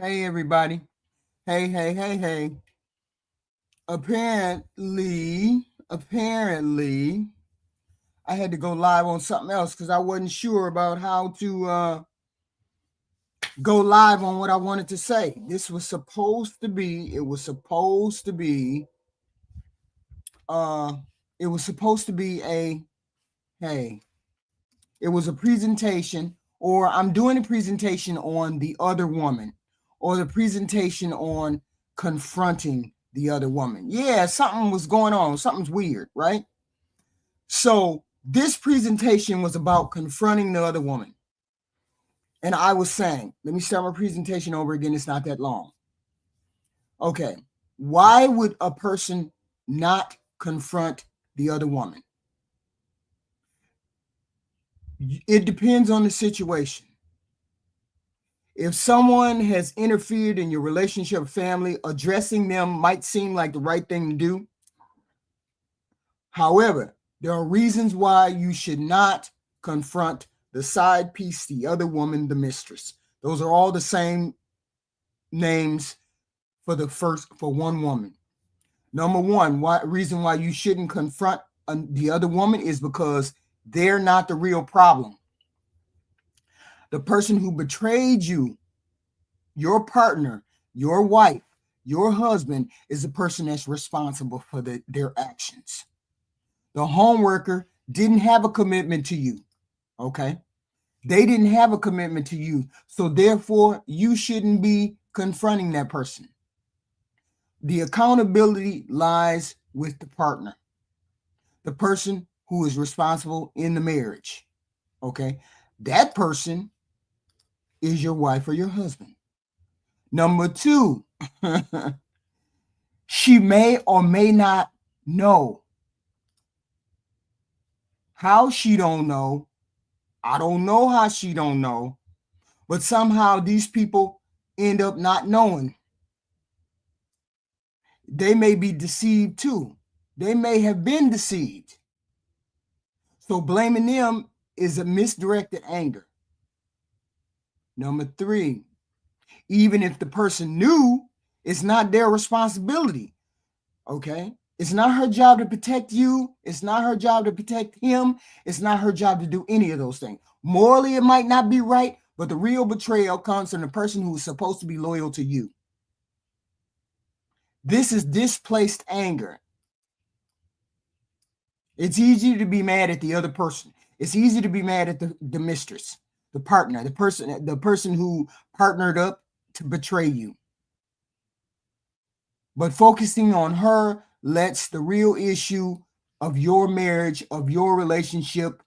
Hey, everybody. Hey. Apparently, I had to go live on something else because I wasn't sure about how to go live on what I wanted to say. Uh, it was supposed to be hey, it was a presentation, or I'm doing a presentation on the other woman, or the presentation on confronting the other woman. Yeah, something was going on. Something's weird, right? So this presentation was about confronting the other woman. And I was saying, let me start my presentation over again. It's not that long. Okay. Why would a person not confront the other woman? It depends on the situation. If someone has interfered in your relationship or family, addressing them might seem like the right thing to do. However, there are reasons why you should not confront the side piece, the other woman, the mistress. Those are all the same names for one woman. Number one, reason why you shouldn't confront the other woman is because they're not the real problem. The person who betrayed you, your partner, your wife, your husband, is the person that's responsible for their actions. The homeworker didn't have a commitment to you. Okay. They didn't have a commitment to you. So therefore, you shouldn't be confronting that person. The accountability lies with the partner, the person who is responsible in the marriage. Okay. That person is your wife or your husband. Number two, she may or may not know. How she don't know, I don't know how she don't know, but somehow these people end up not knowing. They may be deceived too. They may have been deceived. So blaming them is a misdirected anger. Number three, even if the person knew, it's not their responsibility. Okay? It's not her job to protect you. It's not her job to protect him. It's not her job to do any of those things. Morally, it might not be right, but the real betrayal comes from the person who is supposed to be loyal to you. This is displaced anger. It's easy to be mad at the other person. It's easy to be mad at the mistress, the partner, the person who partnered up to betray you. But focusing on her lets the real issue of your marriage, of your relationship,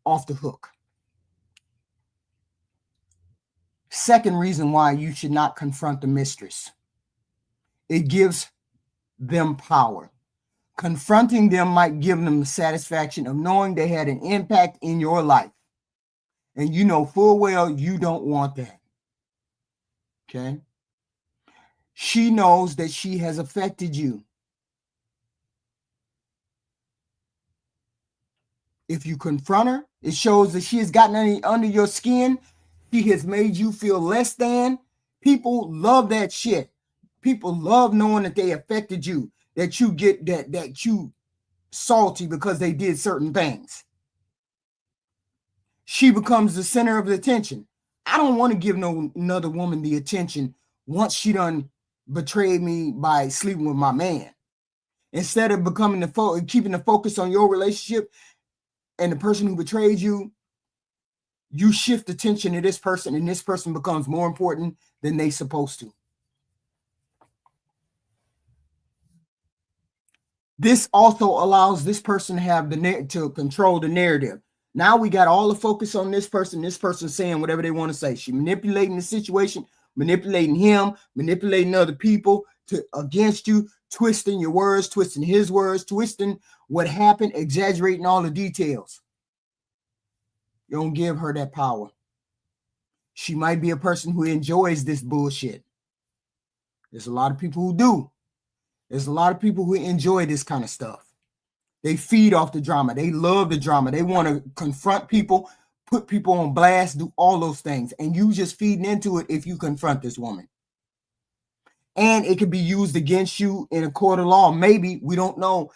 off the hook. Second reason why you should not confront the mistress. It gives them power. Confronting them might give them the satisfaction of knowing they had an impact in your life. And you know full well you don't want that. Okay? She knows that she has affected you. If you confront her, it shows that she has gotten under your skin. She has made you feel less than. People love that shit. People love knowing that they affected you, that you get that you salty because they did certain things. She becomes the center of the attention. I don't want to give another woman the attention once she done betrayed me by sleeping with my man. Instead of becoming keeping the focus on your relationship and the person who betrayed you, you shift attention to this person, and this person becomes more important than they supposed to. This also allows this person to have to control the narrative. Now we got all the focus on this person saying whatever they want to say. She manipulating the situation, manipulating him, manipulating other people against you, twisting your words, twisting his words, twisting what happened, exaggerating all the details. You don't give her that power. She might be a person who enjoys this bullshit. There's a lot of people who do. There's a lot of people who enjoy this kind of stuff. They feed off the drama. They love the drama. They want to confront people, put people on blast, do all those things. And you just feeding into it if you confront this woman. And it could be used against you in a court of law. Maybe, we don't know.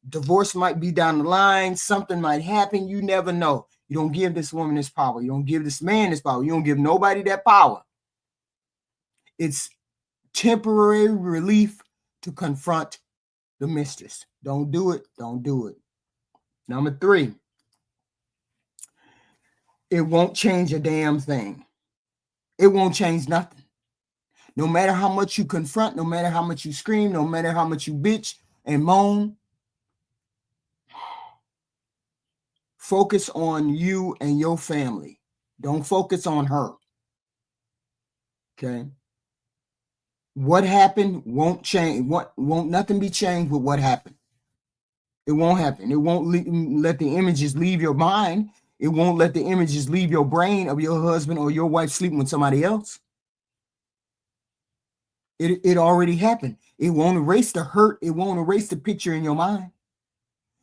Divorce might be down the line. Something might happen. You never know. You don't give this woman this power. You don't give this man this power. You don't give nobody that power. It's temporary relief to confront the mistress. Don't do it. Don't do it. Number 3, it won't change a damn thing. It won't change nothing. No matter how much you confront, no matter how much you scream, no matter how much you bitch and moan, focus on you and your family. Don't focus on her. Okay? What happened won't change. Won't nothing be changed with what happened. It won't happen. It won't let the images leave your mind. It won't let the images leave your brain of your husband or your wife sleeping with somebody else. It already happened. It won't erase the hurt. It won't erase the picture in your mind.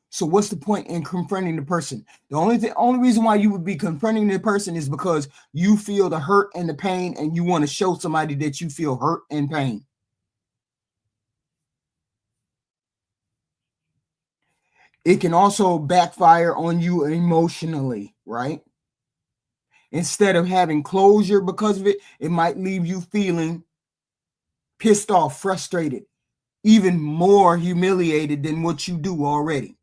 So what's the point in confronting the person? The only reason why you would be confronting the person is because you feel the hurt and the pain, and you want to show somebody that you feel hurt and pain. It can also backfire on you emotionally, right? Instead of having closure because of it, it might leave you feeling pissed off, frustrated, even more humiliated than what you do already.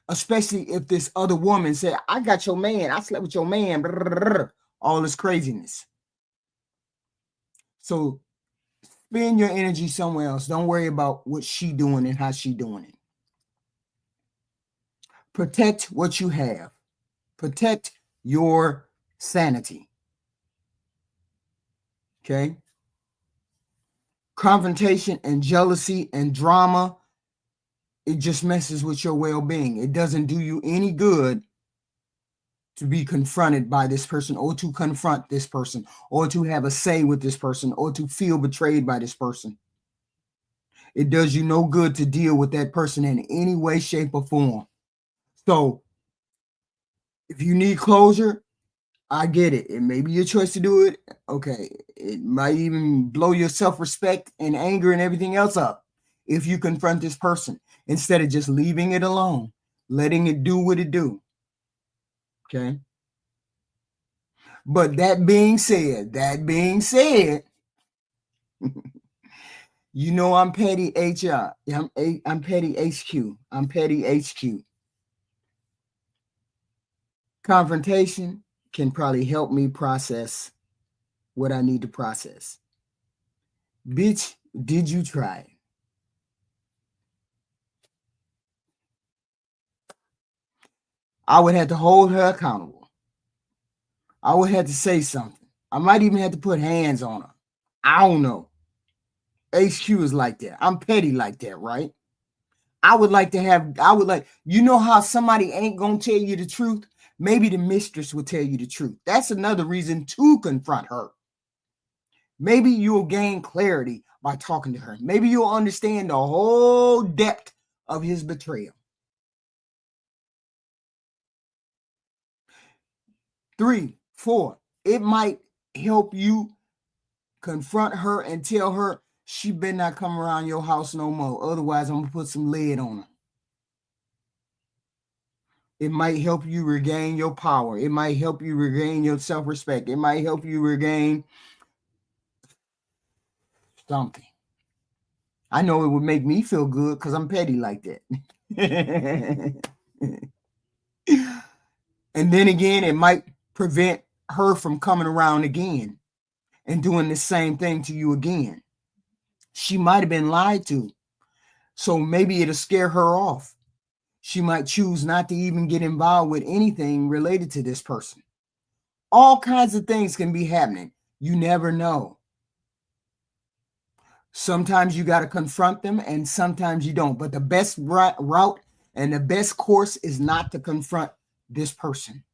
Especially if this other woman said, I got your man, I slept with your man, blah, blah, blah, all this craziness. So spend your energy somewhere else. Don't worry about what she doing and how she doing it. Protect what you have. Protect your sanity. Okay? Confrontation and jealousy and drama, it just messes with your well-being. It doesn't do you any good to be confronted by this person, or to confront this person, or to have a say with this person, or to feel betrayed by this person. It does you no good to deal with that person in any way, shape, or form. So if you need closure, I get it. It may be your choice to do it. Okay. It might even blow your self-respect and anger and everything else up if you confront this person instead of just leaving it alone, letting it do what it do. Okay. But that being said, you know I'm petty HR. I'm petty HQ. I'm petty HQ. Confrontation can probably help me process what I need to process. Bitch, did you try it? I would have to hold her accountable. I would have to say something. I might even have to put hands on her. I don't know. HQ is like that. I'm petty like that, right? I would like, you know how somebody ain't gonna tell you the truth? Maybe the mistress will tell you the truth. That's another reason to confront her. Maybe you'll gain clarity by talking to her. Maybe you'll understand the whole depth of his betrayal. 3, 4, it might help you confront her and tell her she better not come around your house no more. Otherwise, I'm going to put some lead on her. It might help you regain your power. It might help you regain your self-respect. It might help you regain something. I know it would make me feel good because I'm petty like that. And then again, it might prevent her from coming around again and doing the same thing to you again. She might have been lied to. So maybe it'll scare her off. She might choose not to even get involved with anything related to this person. All kinds of things can be happening. You never know. Sometimes you got to confront them and sometimes you don't. But the best route and the best course is not to confront this person.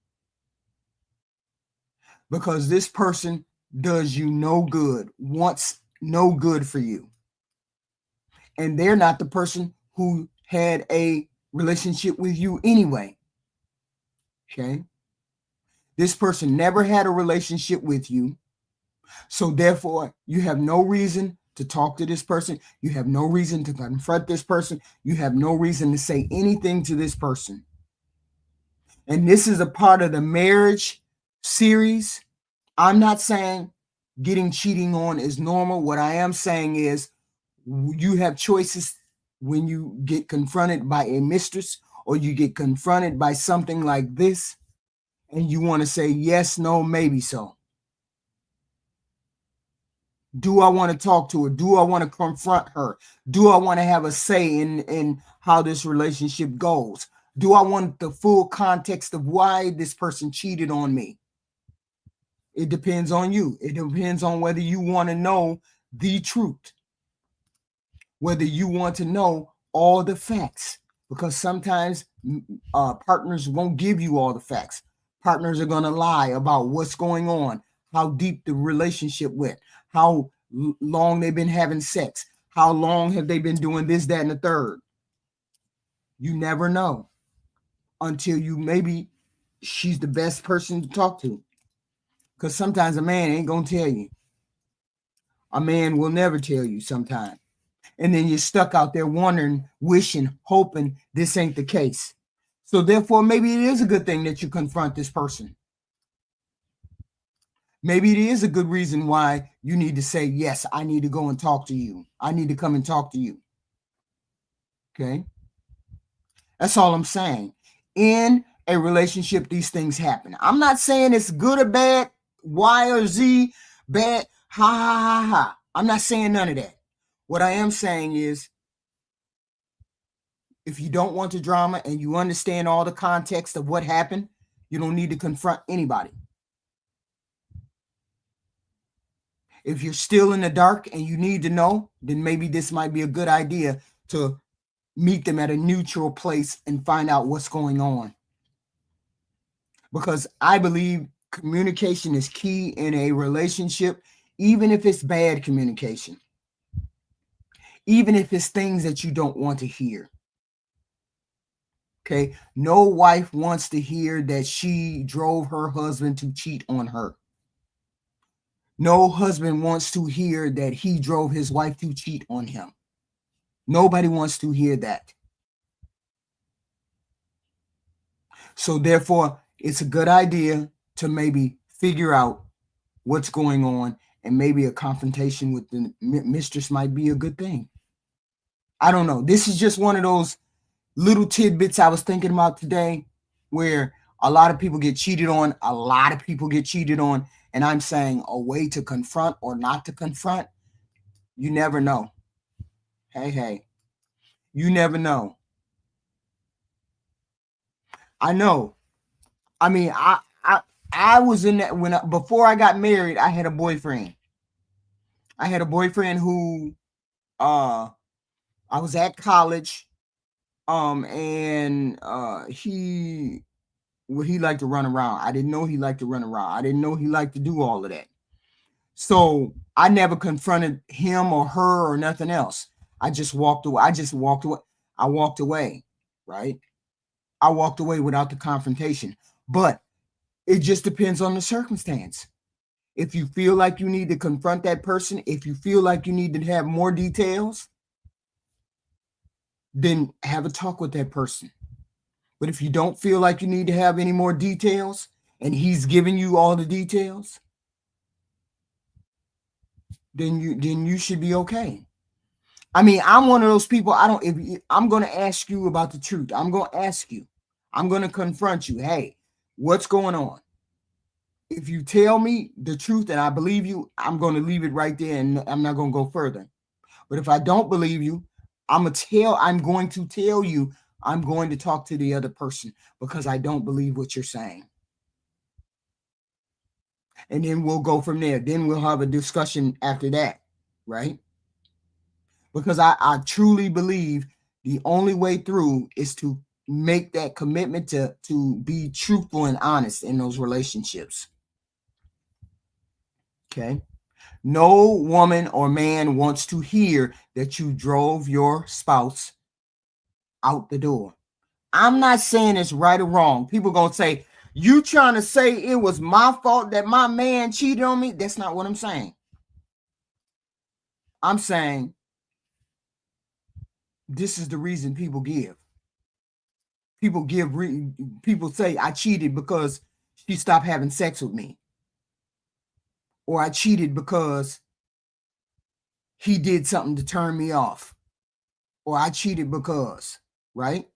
Because this person does you no good, wants no good for you. And they're not the person who had a relationship with you anyway. Okay. This person never had a relationship with you. So therefore, you have no reason to talk to this person. You have no reason to confront this person. You have no reason to say anything to this person. And this is a part of the marriage series. I'm not saying getting cheating on is normal. What I am saying is you have choices when you get confronted by a mistress or you get confronted by something like this, and you want to say yes, no, maybe so. Do I want to talk to her? Do I want to confront her? Do I want to have a say in how this relationship goes? Do I want the full context of why this person cheated on me? It depends on you. It depends on whether you want to know the truth, whether you want to know all the facts, because sometimes partners won't give you all the facts. Partners are going to lie about what's going on, how deep the relationship went, how long they've been having sex, how long have they been doing this, that, and the third. You never know until you maybe she's the best person to talk to. Because sometimes a man ain't going to tell you. A man will never tell you sometimes. And then you're stuck out there wondering, wishing, hoping this ain't the case. So therefore, maybe it is a good thing that you confront this person. Maybe it is a good reason why you need to say, yes, I need to go and talk to you. I need to come and talk to you. Okay? That's all I'm saying. In a relationship, these things happen. I'm not saying it's good or bad, Y or Z, bad, ha, ha, ha, ha. I'm not saying none of that. What I am saying is, if you don't want the drama and you understand all the context of what happened, you don't need to confront anybody. If you're still in the dark and you need to know, then maybe this might be a good idea to meet them at a neutral place and find out what's going on. Because I believe communication is key in a relationship, even if it's bad communication, even if it's things that you don't want to hear. Okay, no wife wants to hear that she drove her husband to cheat on her. No husband wants to hear that he drove his wife to cheat on him. Nobody wants to hear that. So therefore, it's a good idea to maybe figure out what's going on, and maybe a confrontation with the mistress might be a good thing. I don't know. This is just one of those little tidbits I was thinking about today, where a lot of people get cheated on. A lot of people get cheated on. And I'm saying a way to confront or not to confront, you never know. Hey, you never know. I know. I mean, I was in that before I got married, I had a boyfriend. I had a boyfriend who I was at college. And he liked to run around. I didn't know he liked to run around. I didn't know he liked to do all of that. So I never confronted him or her or nothing else. I just walked away. I walked away, right? I walked away without the confrontation. But it just depends on the circumstance. If you feel like you need to confront that person, if you feel like you need to have more details, then have a talk with that person. But if you don't feel like you need to have any more details and he's giving you all the details, then you should be okay. I mean, I'm one of those people. I'm going to ask you about the truth. I'm going to ask you. I'm going to confront you. Hey, what's going on? If you tell me the truth and I believe you, I'm going to leave it right there and I'm not going to go further. But if I don't believe you, I'm going to tell you I'm going to talk to the other person because I don't believe what you're saying. And then we'll go from there. Then we'll have a discussion after that, right? Because I truly believe the only way through is to make that commitment to be truthful and honest in those relationships. Okay? No woman or man wants to hear that you drove your spouse out the door. I'm not saying it's right or wrong. People going to say, You trying to say it was my fault that my man cheated on me? That's not what I'm saying. I'm saying this is the reason people give. People say I cheated because she stopped having sex with me. Or I cheated because he did something to turn me off. Or I cheated because, right?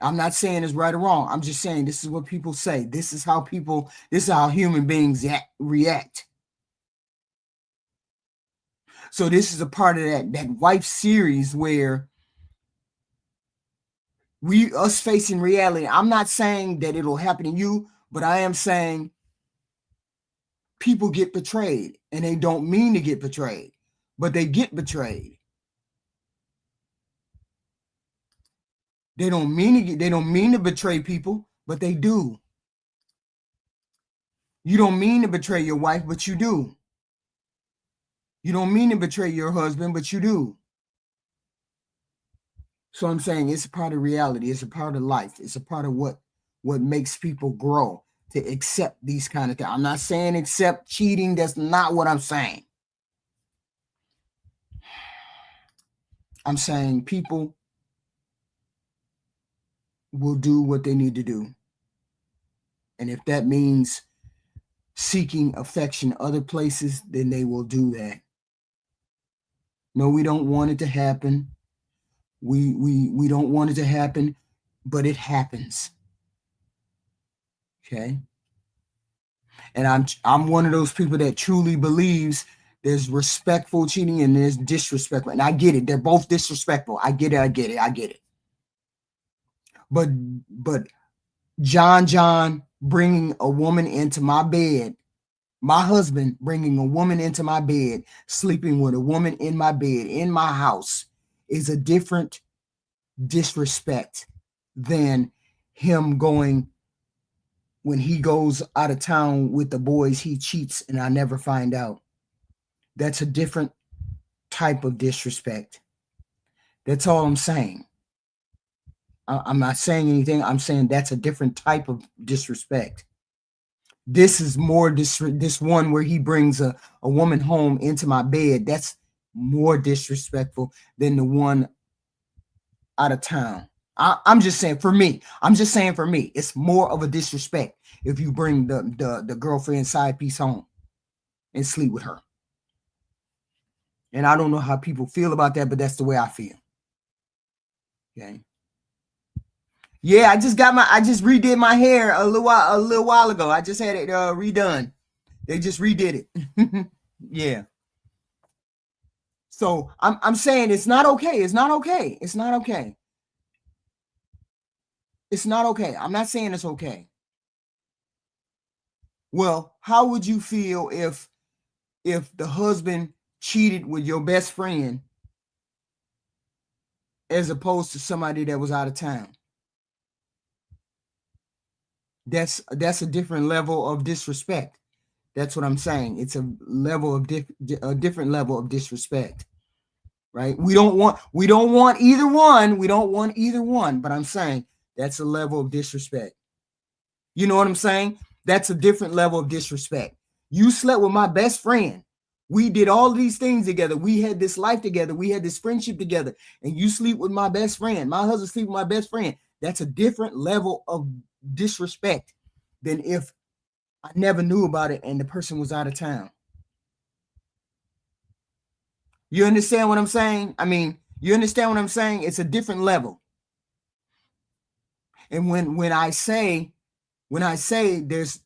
I'm not saying it's right or wrong. I'm just saying this is what people say. This is how human beings react. So this is a part of that wife series where us facing reality. I'm not saying that it'll happen to you, but I am saying people get betrayed and they don't mean to get betrayed, but they get betrayed. They don't mean to betray people, but they do. You don't mean to betray your wife, but you do. You don't mean to betray your husband, but you do. So I'm saying it's a part of reality. It's a part of life. It's a part of what makes people grow to accept these kind of things. I'm not saying accept cheating. That's not what I'm saying. I'm saying people will do what they need to do. And if that means seeking affection other places, then they will do that. No, we don't want it to happen. We don't want it to happen, but it happens. Okay? And I'm one of those people that truly believes there's respectful cheating and there's disrespectful. And I get it. They're both disrespectful. I get it. But John bringing a woman into my bed, my husband bringing a woman into my bed, sleeping with a woman in my bed, in my house, is a different disrespect than him going, when he goes out of town with the boys, he cheats and I never find out. That's a different type of disrespect. That's all I'm saying. I'm not saying anything. I'm saying that's a different type of disrespect. This is more this one where he brings a woman home into my bed. That's more disrespectful than the one out of town. I'm just saying for me. It's more of a disrespect if you bring the girlfriend side piece home and sleep with her. And I don't know how people feel about that, but that's the way I feel. Okay. Yeah, I just redid my hair a little while ago. I just had it redone. They just redid it. Yeah. So I'm saying it's not okay. It's not okay. It's not okay. It's not okay. I'm not saying it's okay. Well, how would you feel if the husband cheated with your best friend as opposed to somebody that was out of town? That's a different level of disrespect. That's what I'm saying. It's a different level of disrespect, right? We don't want either one. We don't want either one. But I'm saying that's a level of disrespect. You know what I'm saying? That's a different level of disrespect. You slept with my best friend. We did all these things together. We had this life together. We had this friendship together. And you sleep with my best friend. My husband sleep with my best friend. That's a different level of disrespect than if I never knew about it and the person was out of town. You understand what I'm saying? I mean, you understand what I'm saying? It's a different level. And when I say there's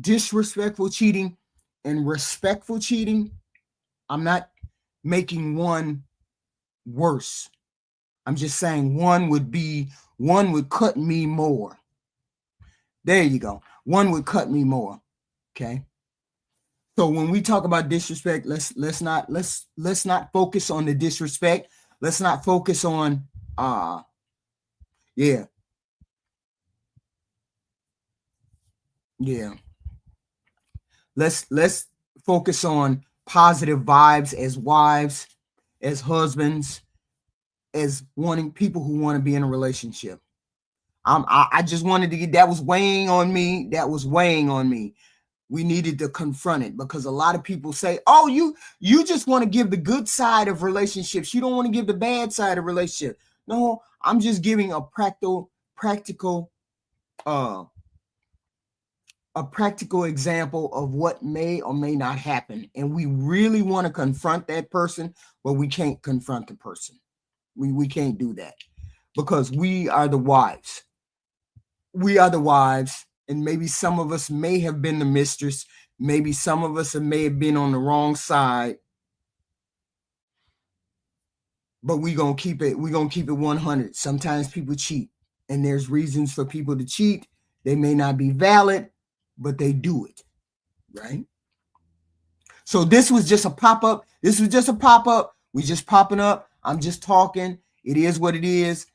disrespectful cheating and respectful cheating, I'm not making one worse. I'm just saying one would cut me more. There you go. One would cut me more. Okay. So when we talk about disrespect, let's not focus on the disrespect. Let's not focus on yeah. Let's focus on positive vibes as wives, as husbands, as people who want to be in a relationship. I just wanted to get, that was weighing on me. That was weighing on me. We needed to confront it, because a lot of people say, oh, you just want to give the good side of relationships. You don't want to give the bad side of relationship. No, I'm just giving a practical example of what may or may not happen. And we really want to confront that person, but we can't confront the person. We can't do that, because we are the wives. We are the wives, and maybe some of us may have been the mistress. Maybe some of us may have been on the wrong side, but we're going to keep it 100. Sometimes people cheat, and there's reasons for people to cheat. They may not be valid, but they do it, right? So this was just a pop-up. We just popping up. I'm just talking. It is what it is.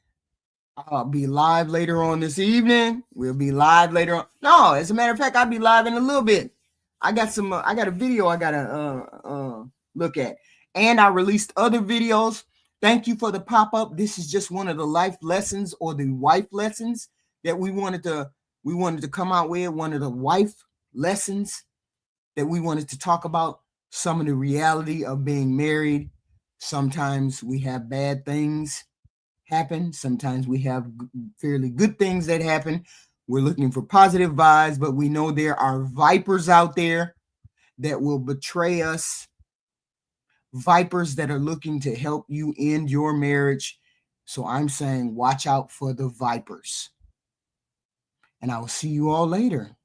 I'll be live later on this evening. We'll be live later on. No, as a matter of fact, I'll be live in a little bit. I got a video I gotta look at, and I released other videos. Thank you for the pop-up. This is just one of the life lessons, or the wife lessons, that we wanted to come out with. One of the wife lessons that we wanted to talk about, some of the reality of being married. Sometimes we have bad things happen. Sometimes we have fairly good things that happen. We're looking for positive vibes, but we know there are vipers out there that will betray us. Vipers that are looking to help you end your marriage. So I'm saying, watch out for the vipers. And I will see you all later.